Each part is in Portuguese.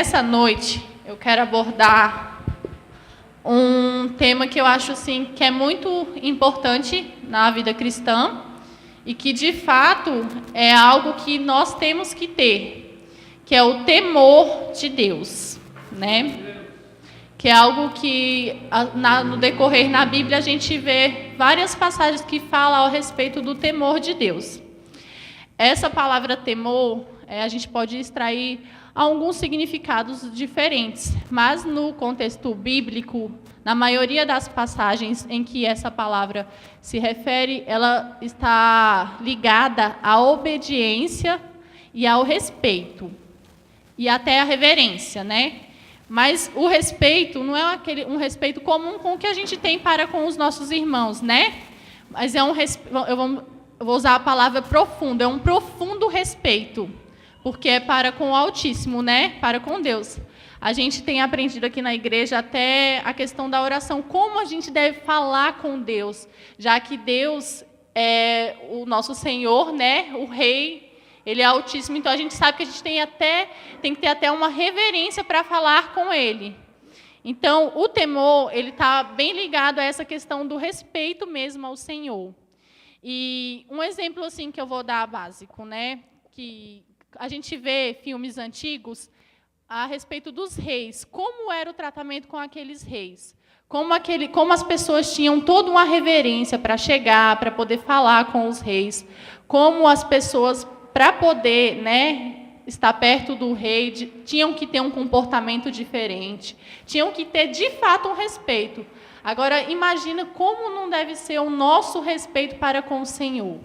nessa noite eu quero abordar um tema que eu acho assim que é muito importante na vida cristã e que de fato é algo que nós temos que ter, que é o temor de Deus, né? Que é algo que no decorrer na Bíblia a gente vê várias passagens que falam a respeito do temor de Deus. Essa palavra temor, a gente pode extrair alguns significados diferentes, mas no contexto bíblico, na maioria das passagens em que essa palavra se refere, ela está ligada à obediência e ao respeito, e até à reverência, né? Mas o respeito não é um respeito comum com o que a gente tem para com os nossos irmãos, né? Mas é um respeito, eu vou usar a palavra profundo, é um profundo respeito, porque é para com o Altíssimo, né? Para com Deus. A gente tem aprendido aqui na igreja até a questão da oração, como a gente deve falar com Deus, já que Deus é o nosso Senhor, né? O Rei, Ele é Altíssimo, então a gente sabe que a gente tem que ter até uma reverência para falar com Ele. Então, o temor, ele está bem ligado a essa questão do respeito mesmo ao Senhor. E um exemplo assim que eu vou dar básico, né? Que a gente vê filmes antigos a respeito dos reis, como era o tratamento com aqueles reis, como as pessoas tinham toda uma reverência para chegar, para poder falar com os reis, como as pessoas, para poder, né, estar perto do rei, tinham que ter um comportamento diferente, tinham que ter, de fato, um respeito. Agora, imagina como não deve ser o nosso respeito para com o Senhor.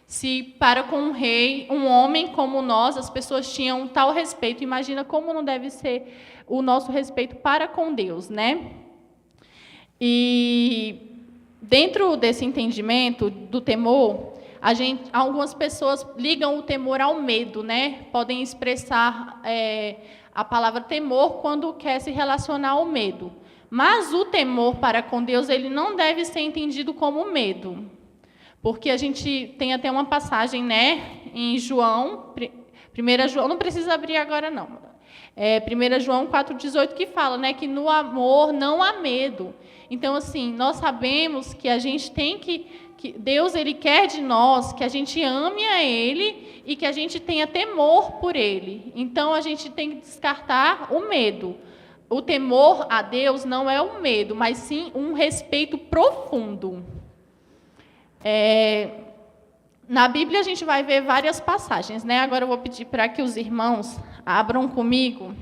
Se para com um rei, um homem como nós, as pessoas tinham tal respeito, imagina como não deve ser o nosso respeito para com Deus, né? E dentro desse entendimento do temor, algumas pessoas ligam o temor ao medo, né? Podem expressar a palavra temor quando quer se relacionar ao medo. Mas o temor para com Deus, ele não deve ser entendido como medo. Porque a gente tem até uma passagem, né, em João, 1 João, não precisa abrir agora, não. 1 João 4,18, que fala, né, que no amor não há medo. Então, assim, nós sabemos que a gente tem que Deus, Ele quer de nós que a gente ame a Ele e que a gente tenha temor por Ele. Então, a gente tem que descartar o medo. O temor a Deus não é um medo, mas sim um respeito profundo. Na Bíblia a gente vai ver várias passagens, né? Agora eu vou pedir para que os irmãos abram comigo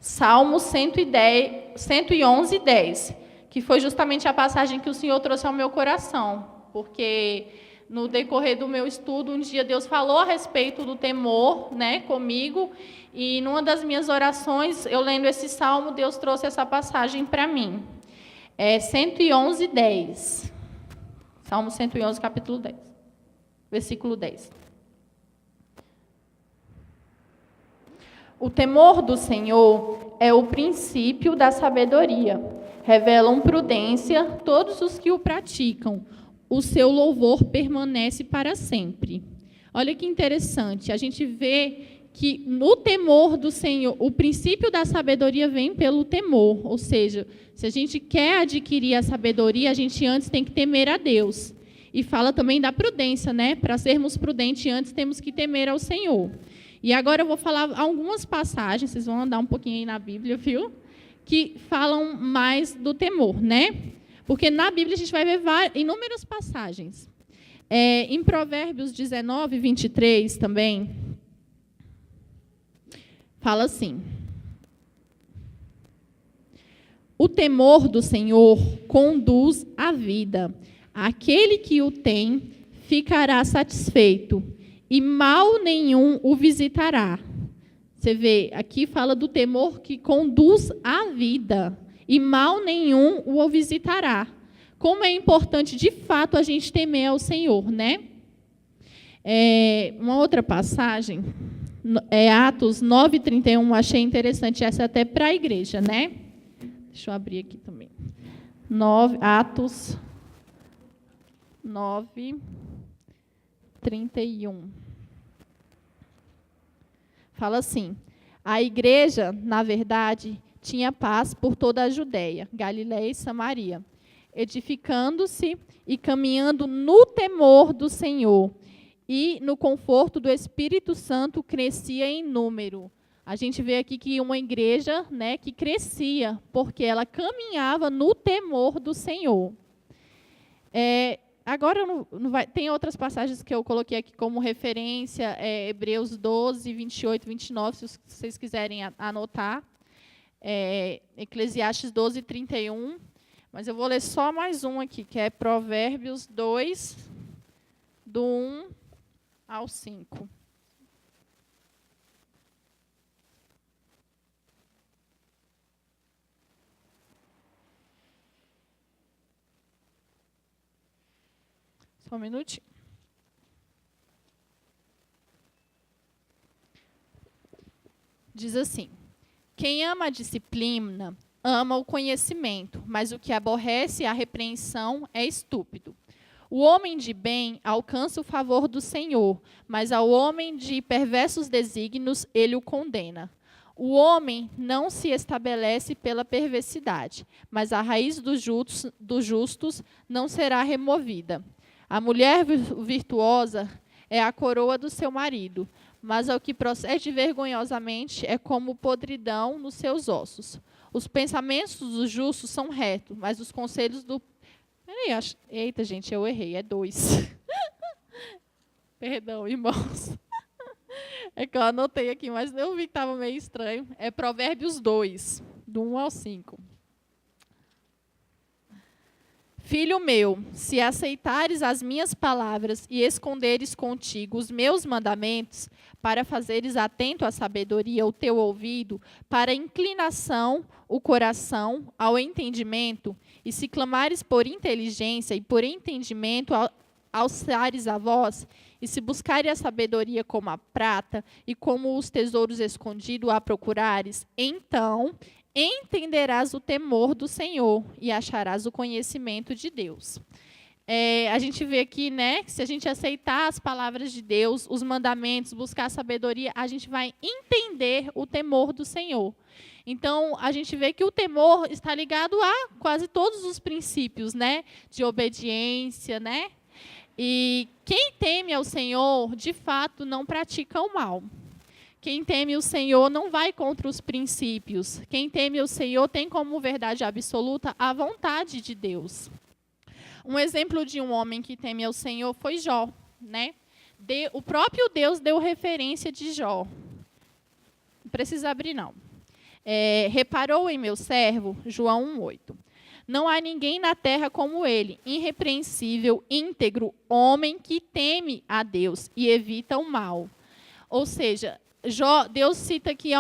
Salmo 111, 10, que foi justamente a passagem que o Senhor trouxe ao meu coração, porque no decorrer do meu estudo, um dia Deus falou a respeito do temor, né, comigo, e numa das minhas orações, eu lendo esse salmo, Deus trouxe essa passagem para mim. 111, 10. Salmo 111, capítulo 10, versículo 10. O temor do Senhor é o princípio da sabedoria. Revelam prudência todos os que o praticam. O seu louvor permanece para sempre. Olha que interessante, a gente vê que no temor do Senhor, o princípio da sabedoria vem pelo temor, ou seja, se a gente quer adquirir a sabedoria, a gente antes tem que temer a Deus. E fala também da prudência, né? Para sermos prudentes antes temos que temer ao Senhor. E agora eu vou falar algumas passagens, vocês vão andar um pouquinho aí na Bíblia, viu? Que falam mais do temor, né? Porque na Bíblia a gente vai ver inúmeras passagens. Em Provérbios 19, 23 também, fala assim: o temor do Senhor conduz à vida. Aquele que o tem ficará satisfeito, e mal nenhum o visitará. Você vê, aqui fala do temor que conduz à vida, e mal nenhum o visitará. Como é importante, de fato, a gente temer ao Senhor, né? Uma outra passagem, Atos 9:31, achei interessante, essa até para a igreja, né? Deixa eu abrir aqui também. Atos 9:31. Fala assim: A igreja, na verdade, tinha paz por toda a Judéia, Galiléia e Samaria, edificando-se e caminhando no temor do Senhor e no conforto do Espírito Santo, crescia em número. A gente vê aqui que uma igreja, né, que crescia, porque ela caminhava no temor do Senhor. Agora, tem outras passagens que eu coloquei aqui como referência, Hebreus 12, 28, 29, se vocês quiserem anotar. Eclesiastes 12, 31. Mas eu vou ler só mais um aqui, que é Provérbios 2, do 1 ao 5. Só um minutinho. Diz assim: quem ama a disciplina, ama o conhecimento, mas o que aborrece a repreensão é estúpido. O homem de bem alcança o favor do Senhor, mas ao homem de perversos desígnios ele o condena. O homem não se estabelece pela perversidade, mas a raiz dos justos não será removida. A mulher virtuosa é a coroa do seu marido, mas ao que procede vergonhosamente é como podridão nos seus ossos. Os pensamentos dos justos são retos, mas os conselhos do... Eita, gente, eu errei, é 2. Perdão, irmãos. É que eu anotei aqui, mas eu vi que estava meio estranho. É Provérbios 2, do 1 ao 5. Filho meu, se aceitares as minhas palavras e esconderes contigo os meus mandamentos, para fazeres atento à sabedoria o teu ouvido, para a inclinação o coração ao entendimento, e se clamares por inteligência e por entendimento, alçares a voz, e se buscares a sabedoria como a prata, e como os tesouros escondidos a procurares, então entenderás o temor do Senhor e acharás o conhecimento de Deus. A gente vê aqui, né, que se a gente aceitar as palavras de Deus, os mandamentos, buscar a sabedoria, a gente vai entender o temor do Senhor. Então, a gente vê que o temor está ligado a quase todos os princípios, né, de obediência, né? E quem teme ao Senhor, de fato, não pratica o mal. Quem teme o Senhor não vai contra os princípios. Quem teme o Senhor tem como verdade absoluta a vontade de Deus. Um exemplo de um homem que teme ao Senhor foi Jó, né? O próprio Deus deu referência de Jó. Não precisa abrir, não. Reparou em meu servo, João 1,8. Não há ninguém na terra como ele, irrepreensível, íntegro, homem que teme a Deus e evita o mal. Ou seja, Deus cita aqui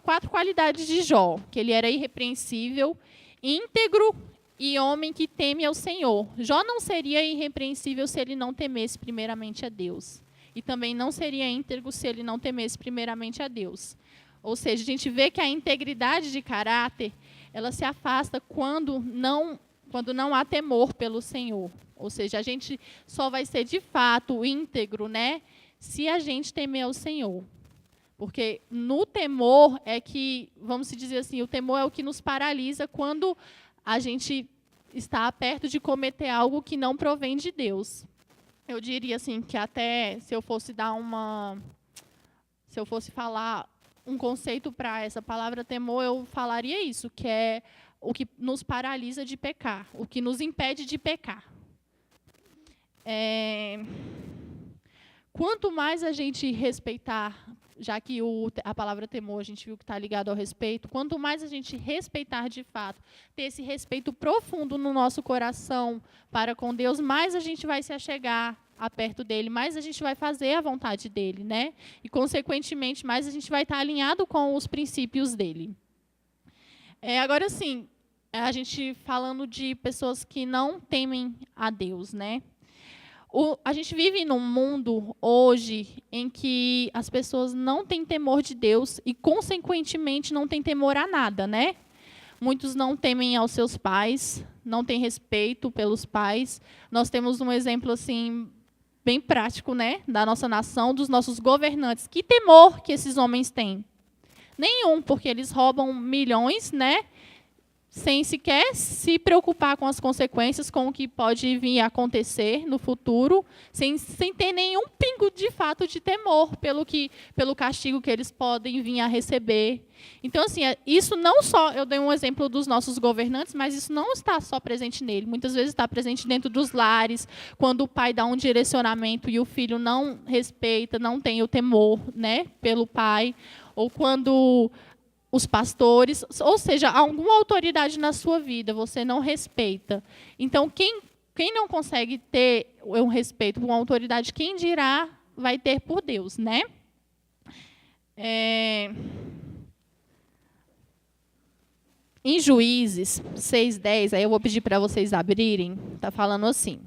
4 qualidades de Jó, que ele era irrepreensível, íntegro e homem que teme ao Senhor. Jó não seria irrepreensível se ele não temesse primeiramente a Deus. E também não seria íntegro se ele não temesse primeiramente a Deus. Ou seja, a gente vê que a integridade de caráter, ela se afasta quando não há temor pelo Senhor. Ou seja, a gente só vai ser de fato íntegro, né, se a gente temer ao Senhor. Porque no temor é que, vamos dizer assim, o temor é o que nos paralisa quando a gente está perto de cometer algo que não provém de Deus. Eu diria assim que até se eu fosse falar um conceito para essa palavra temor, eu falaria isso, que é o que nos paralisa de pecar, o que nos impede de pecar. Quanto mais a gente respeitar, já que a palavra temor a gente viu que está ligado ao respeito, quanto mais a gente respeitar de fato, ter esse respeito profundo no nosso coração para com Deus, mais a gente vai se achegar a perto dele, mais a gente vai fazer a vontade dele, né? E, consequentemente, mais a gente vai estar alinhado com os princípios dele. Agora, sim, a gente falando de pessoas que não temem a Deus, né? A gente vive num mundo hoje em que as pessoas não têm temor de Deus e, consequentemente, não têm temor a nada, né? Muitos não temem aos seus pais, não têm respeito pelos pais. Nós temos um exemplo assim bem prático, né, da nossa nação, dos nossos governantes. Que temor que esses homens têm? Nenhum, porque eles roubam milhões, né? Sem sequer se preocupar com as consequências, com o que pode vir a acontecer no futuro, sem ter nenhum pingo de fato de temor pelo castigo que eles podem vir a receber. Então, assim, isso não só, eu dei um exemplo dos nossos governantes, mas isso não está só presente nele. Muitas vezes está presente dentro dos lares, quando o pai dá um direcionamento e o filho não respeita, não tem o temor, né, pelo pai, ou quando os pastores, ou seja, alguma autoridade na sua vida você não respeita. Então, quem não consegue ter um respeito por uma autoridade, quem dirá vai ter por Deus, né? Em Juízes 6:10, aí eu vou pedir para vocês abrirem, está falando assim.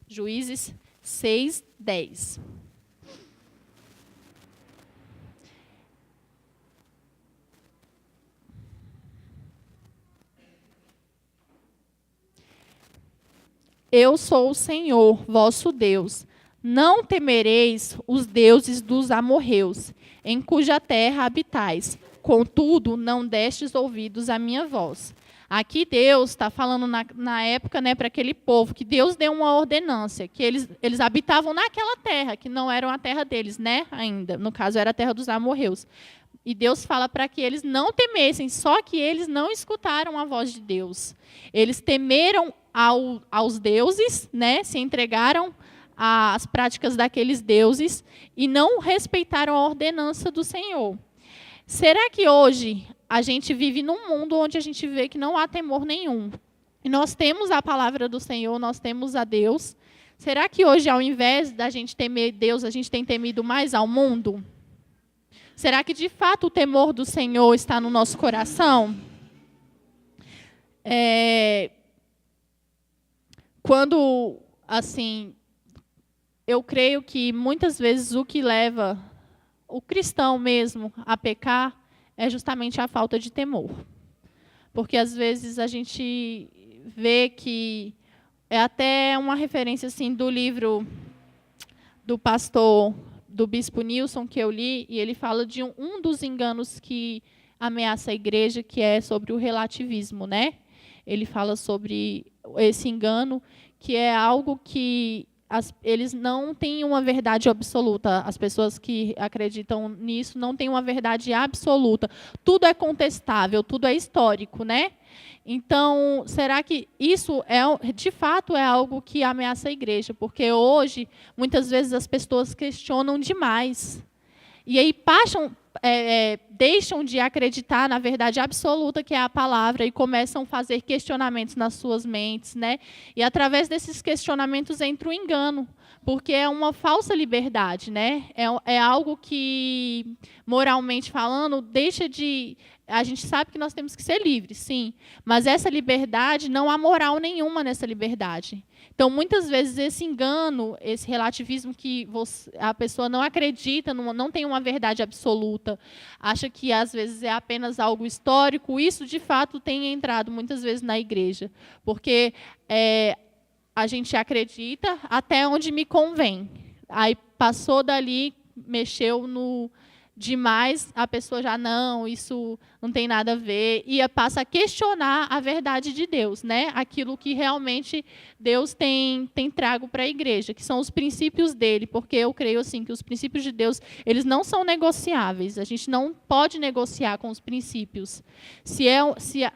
Juízes 6:10. Eu sou o Senhor, vosso Deus. Não temereis os deuses dos amorreus, em cuja terra habitais. Contudo, não destes ouvidos à minha voz. Aqui Deus está falando na época, né, para aquele povo, que Deus deu uma ordenância, que eles habitavam naquela terra, que não era a terra deles, né, ainda. No caso, era a terra dos amorreus. E Deus fala para que eles não temessem, só que eles não escutaram a voz de Deus. Eles temeram aos deuses, né, se entregaram às práticas daqueles deuses e não respeitaram a ordenança do Senhor. Será que hoje a gente vive num mundo onde a gente vê que não há temor nenhum? E nós temos a palavra do Senhor, nós temos a Deus. Será que hoje, ao invés da gente temer Deus, a gente tem temido mais ao mundo? Será que, de fato, o temor do Senhor está no nosso coração? Quando, assim, eu creio que muitas vezes o que leva o cristão mesmo a pecar é justamente a falta de temor. Porque, às vezes, a gente vê que é até uma referência assim, do livro do pastor, do bispo Nilson, que eu li, e ele fala de um dos enganos que ameaça a igreja, que é sobre o relativismo, né? Ele fala sobre esse engano, que é algo que eles não têm uma verdade absoluta. As pessoas que acreditam nisso não têm uma verdade absoluta. Tudo é contestável, tudo é histórico, né? Então, será que isso de fato é algo que ameaça a igreja? Porque hoje, muitas vezes, as pessoas questionam demais. E aí deixam de acreditar na verdade absoluta que é a palavra e começam a fazer questionamentos nas suas mentes, né? E através desses questionamentos entra o engano, porque é uma falsa liberdade, né? É algo que, moralmente falando, deixa de... A gente sabe que nós temos que ser livres, sim, mas essa liberdade, não há moral nenhuma nessa liberdade. Então, muitas vezes, esse engano, esse relativismo que a pessoa não acredita, não tem uma verdade absoluta, acha que, às vezes, é apenas algo histórico, isso, de fato, tem entrado muitas vezes na igreja, porque a gente acredita até onde me convém. Aí, passou dali, mexeu demais, a pessoa já, não, isso não tem nada a ver, e passa a questionar a verdade de Deus, né? Aquilo que realmente Deus tem trago para a igreja, que são os princípios dele, porque eu creio assim, que os princípios de Deus, eles não são negociáveis, a gente não pode negociar com os princípios. Se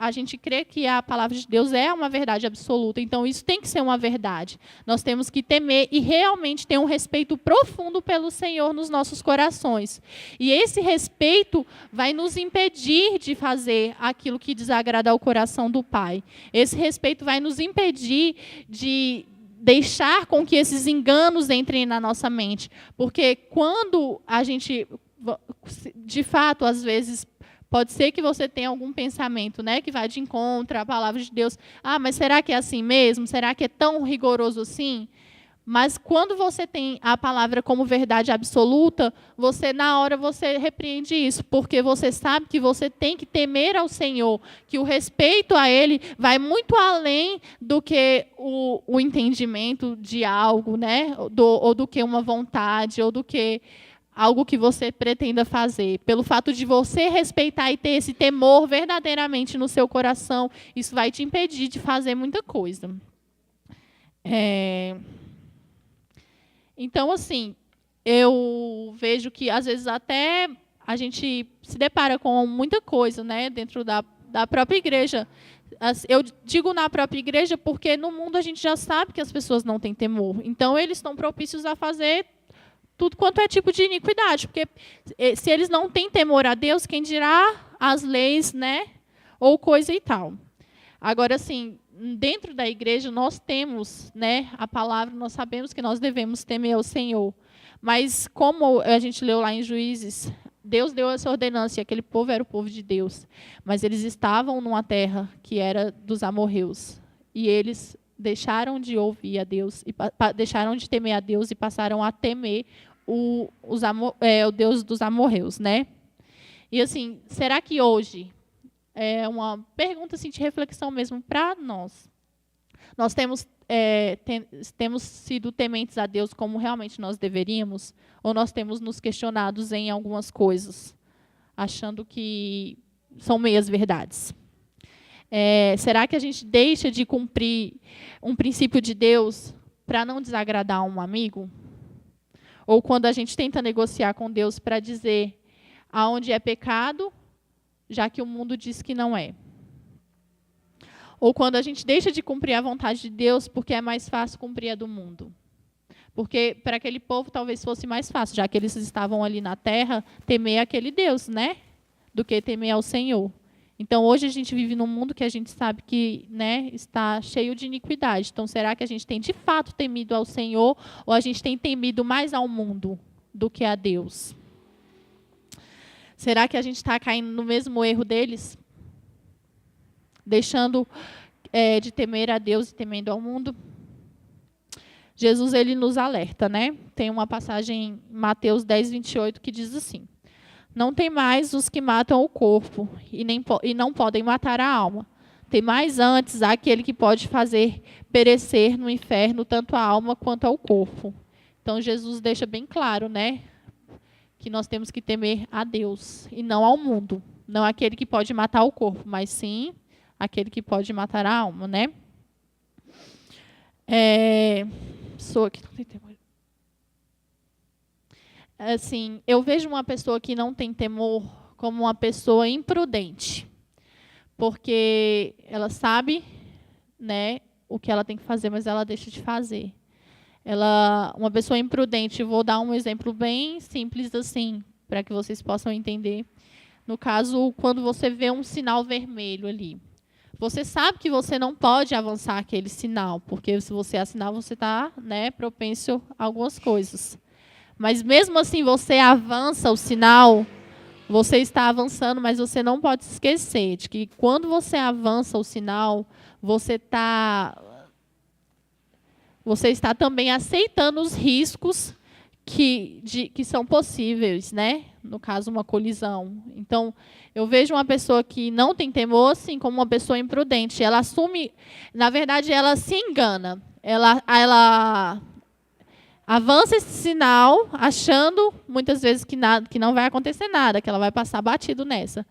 a gente crê que a palavra de Deus é uma verdade absoluta, então isso tem que ser uma verdade. Nós temos que temer e realmente ter um respeito profundo pelo Senhor nos nossos corações. E esse respeito vai nos impedir de fazer aquilo que desagrada ao coração do Pai. Esse respeito vai nos impedir de deixar com que esses enganos entrem na nossa mente. Porque quando a gente, de fato, às vezes, pode ser que você tenha algum pensamento, né, que vai de encontro à palavra de Deus. Ah, mas será que é assim mesmo? Será que é tão rigoroso assim? Mas quando você tem a palavra como verdade absoluta, na hora você repreende isso, porque você sabe que você tem que temer ao Senhor, que o respeito a Ele vai muito além do que o entendimento de algo, né? Ou do que uma vontade, ou do que algo que você pretenda fazer, pelo fato de você respeitar e ter esse temor verdadeiramente no seu coração, isso vai te impedir de fazer muita coisa. Então, assim, eu vejo que, às vezes, até a gente se depara com muita coisa, né, dentro da própria igreja. Eu digo na própria igreja porque no mundo a gente já sabe que as pessoas não têm temor. Então, eles estão propícios a fazer tudo quanto é tipo de iniquidade. Porque se eles não têm temor a Deus, quem dirá as leis, né, ou coisa e tal. Agora, assim, dentro da igreja, nós temos, né, a palavra, nós sabemos que nós devemos temer ao Senhor. Mas, como a gente leu lá em Juízes, Deus deu essa ordenança, e aquele povo era o povo de Deus. Mas eles estavam numa terra que era dos amorreus. E eles deixaram de ouvir a Deus, e deixaram de temer a Deus e passaram a temer o Deus dos amorreus, né? E, assim, será que hoje... É uma pergunta assim, de reflexão mesmo para nós. Nós temos sido tementes a Deus como realmente nós deveríamos? Ou nós temos nos questionados em algumas coisas, achando que são meias verdades? Será que a gente deixa de cumprir um princípio de Deus para não desagradar um amigo? Ou quando a gente tenta negociar com Deus para dizer aonde é pecado, já que o mundo diz que não é. Ou quando a gente deixa de cumprir a vontade de Deus porque é mais fácil cumprir a do mundo. Porque para aquele povo talvez fosse mais fácil, já que eles estavam ali na terra, temer aquele Deus, né? Do que temer ao Senhor. Então, hoje a gente vive num mundo que a gente sabe que, né, está cheio de iniquidade. Então, será que a gente tem de fato temido ao Senhor ou a gente tem temido mais ao mundo do que a Deus? Será que a gente está caindo no mesmo erro deles? Deixando de temer a Deus e temendo ao mundo? Jesus, ele nos alerta, né? Tem uma passagem em Mateus 10, 28, que diz assim: não tem mais os que matam o corpo e não podem matar a alma. Tem mais antes aquele que pode fazer perecer no inferno tanto a alma quanto ao corpo. Então, Jesus deixa bem claro, né? Que nós temos que temer a Deus e não ao mundo. Não aquele que pode matar o corpo, mas sim aquele que pode matar a alma, né? Pessoa que não tem temor. Assim, eu vejo uma pessoa que não tem temor como uma pessoa imprudente, porque ela sabe, né, o que ela tem que fazer, mas ela deixa de fazer. Uma pessoa imprudente, vou dar um exemplo bem simples assim, para que vocês possam entender. No caso, quando você vê um sinal vermelho ali, você sabe que você não pode avançar aquele sinal, porque se você assinar, você está, né, propenso a algumas coisas. Mas mesmo assim, você avança o sinal, você está avançando, mas você não pode se esquecer de que quando você avança o sinal, você está também aceitando os riscos que são possíveis, né? No caso, uma colisão. Então, eu vejo uma pessoa que não tem temor, assim, como uma pessoa imprudente. Ela assume, na verdade, ela se engana. Ela avança esse sinal, achando, muitas vezes, que não vai acontecer nada, que ela vai passar batido nessa.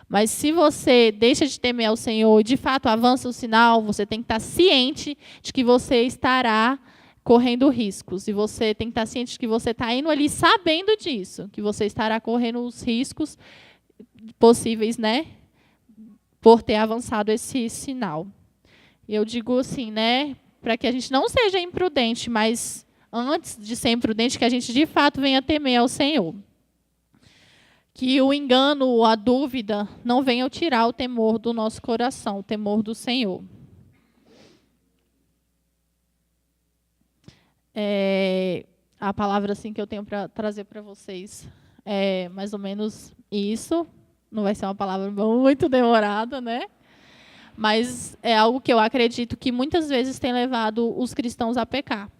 Mas se você deixa de temer ao Senhor e, de fato, avança o sinal, você tem que estar ciente de que você estará correndo riscos. E você tem que estar ciente de que você está indo ali sabendo disso, que você estará correndo os riscos possíveis, né, por ter avançado esse sinal. E eu digo assim, né, para que a gente não seja imprudente, mas antes de ser imprudente, que a gente, de fato, venha temer ao Senhor. Que o engano, a dúvida, não venham tirar o temor do nosso coração, o temor do Senhor. A palavra assim, que eu tenho para trazer para vocês é mais ou menos isso. Não vai ser uma palavra muito demorada, né? Mas é algo que eu acredito que muitas vezes tem levado os cristãos a pecar.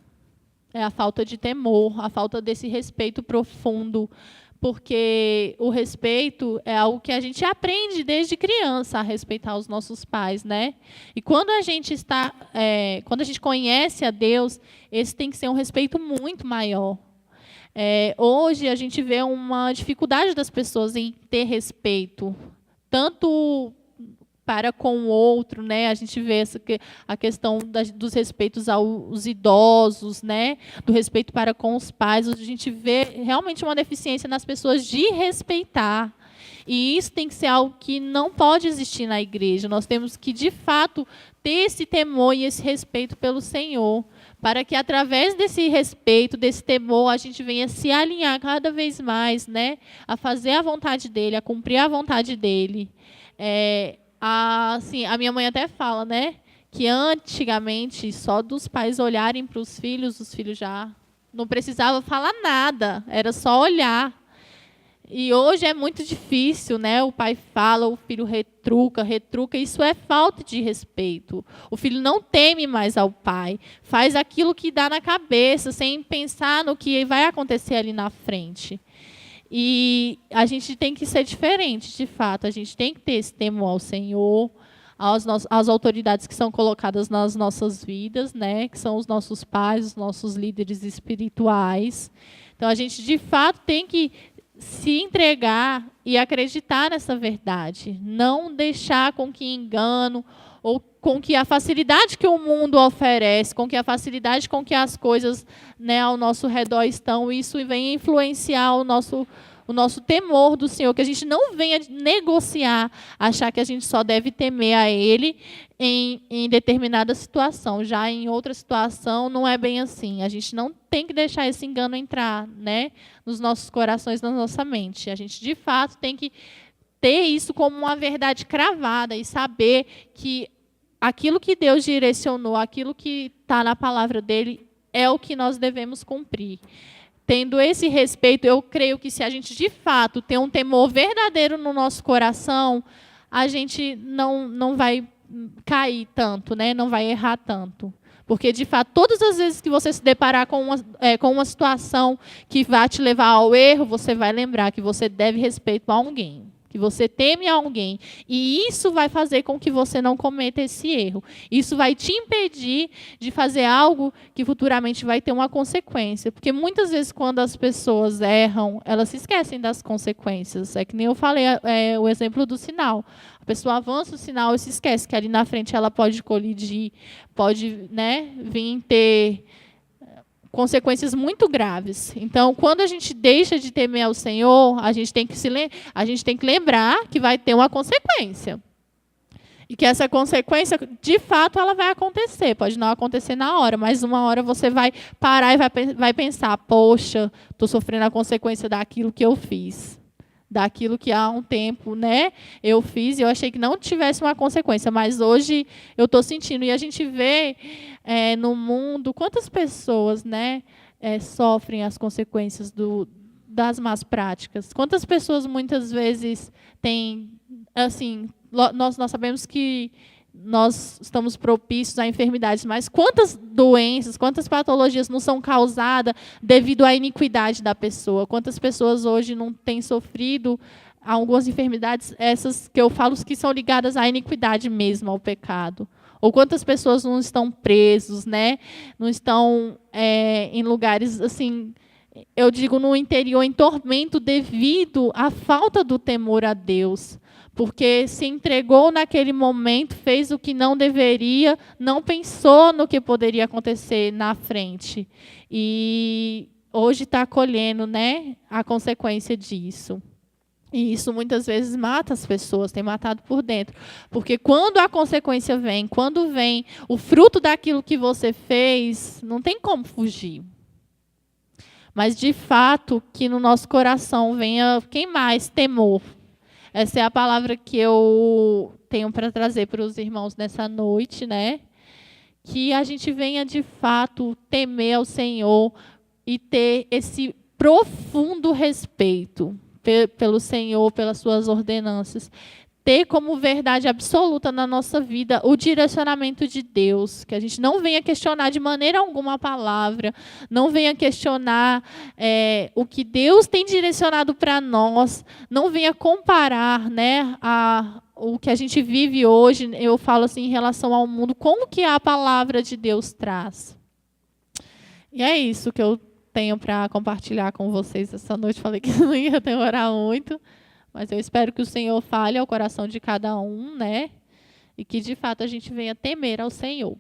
É a falta de temor, a falta desse respeito profundo, porque o respeito é algo que a gente aprende desde criança a respeitar os nossos pais, né? E quando a gente quando a gente conhece a Deus, esse tem que ser um respeito muito maior. Hoje a gente vê uma dificuldade das pessoas em ter respeito, tanto para com o outro, né? A gente vê a questão dos respeitos aos idosos, né? Do respeito para com os pais. A gente vê realmente uma deficiência nas pessoas de respeitar. E isso tem que ser algo que não pode existir na igreja. Nós temos que, de fato, ter esse temor e esse respeito pelo Senhor, para que, através desse respeito, desse temor, a gente venha se alinhar cada vez mais, né? A fazer a vontade dEle, a cumprir a vontade dEle. Assim, a minha mãe até fala, né, que antigamente, só dos pais olharem para os filhos já não precisava falar nada, era só olhar. E hoje é muito difícil, né? O pai fala, o filho retruca, isso é falta de respeito. O filho não teme mais ao pai, faz aquilo que dá na cabeça, sem pensar no que vai acontecer ali na frente. E a gente tem que ser diferente, de fato. A gente tem que ter esse temor ao Senhor, às autoridades que são colocadas nas nossas vidas, né? Que são os nossos pais, os nossos líderes espirituais. Então, a gente, de fato, tem que se entregar e acreditar nessa verdade. Não deixar com que engano ou com que a facilidade que o mundo oferece, com que a facilidade com que as coisas, né, ao nosso redor estão, isso venha influenciar o nosso temor do Senhor, que a gente não venha negociar, achar que a gente só deve temer a Ele em determinada situação. Já em outra situação, não é bem assim. A gente não tem que deixar esse engano entrar, né, nos nossos corações, na nossa mente. A gente, de fato, tem que ter isso como uma verdade cravada e saber que aquilo que Deus direcionou, aquilo que está na palavra dele, é o que nós devemos cumprir. Tendo esse respeito, eu creio que se a gente, de fato, tem um temor verdadeiro no nosso coração, a gente não vai cair tanto, né? Não vai errar tanto. Porque, de fato, todas as vezes que você se deparar com uma situação que vai te levar ao erro, você vai lembrar que você deve respeito a alguém, que você teme a alguém. E isso vai fazer com que você não cometa esse erro. Isso vai te impedir de fazer algo que futuramente vai ter uma consequência. Porque muitas vezes, quando as pessoas erram, elas se esquecem das consequências. É que nem eu falei o exemplo do sinal. A pessoa avança o sinal e se esquece que ali na frente ela pode colidir, pode, né, vir ter consequências muito graves. Então, quando a gente deixa de temer ao Senhor, a gente tem que lembrar que vai ter uma consequência. E que essa consequência, de fato, ela vai acontecer. Pode não acontecer na hora, mas uma hora você vai parar e vai pensar, poxa, estou sofrendo a consequência daquilo que eu fiz. Daquilo que há um tempo, né, eu fiz e eu achei que não tivesse uma consequência, mas hoje eu estou sentindo. E a gente vê no mundo quantas pessoas, né, sofrem as consequências das más práticas. Quantas pessoas muitas vezes têm, assim, nós sabemos que nós estamos propícios a enfermidades, mas quantas doenças, quantas patologias não são causadas devido à iniquidade da pessoa? Quantas pessoas hoje não têm sofrido algumas enfermidades, essas que eu falo que são ligadas à iniquidade mesmo, ao pecado? Ou quantas pessoas não estão presos, né? Não estão em lugares, assim, eu digo, no interior, em tormento, devido à falta do temor a Deus. Porque se entregou naquele momento, fez o que não deveria, não pensou no que poderia acontecer na frente. E hoje está colhendo, né, a consequência disso. E isso muitas vezes mata as pessoas, tem matado por dentro. Porque quando a consequência vem, quando vem o fruto daquilo que você fez, não tem como fugir. Mas, de fato, que no nosso coração venha queimar esse temor. Essa é a palavra que eu tenho para trazer para os irmãos nessa noite, né? Que a gente venha, de fato, temer ao Senhor e ter esse profundo respeito pelo Senhor, pelas suas ordenanças. Ter como verdade absoluta na nossa vida o direcionamento de Deus, que a gente não venha questionar de maneira alguma a palavra, não venha questionar o que Deus tem direcionado para nós, não venha comparar, né, o que a gente vive hoje, eu falo assim, em relação ao mundo, com o que a palavra de Deus traz. E é isso que eu tenho para compartilhar com vocês essa noite. Falei que não ia demorar muito, mas eu espero que o Senhor fale ao coração de cada um, né? E que, de fato, a gente venha temer ao Senhor.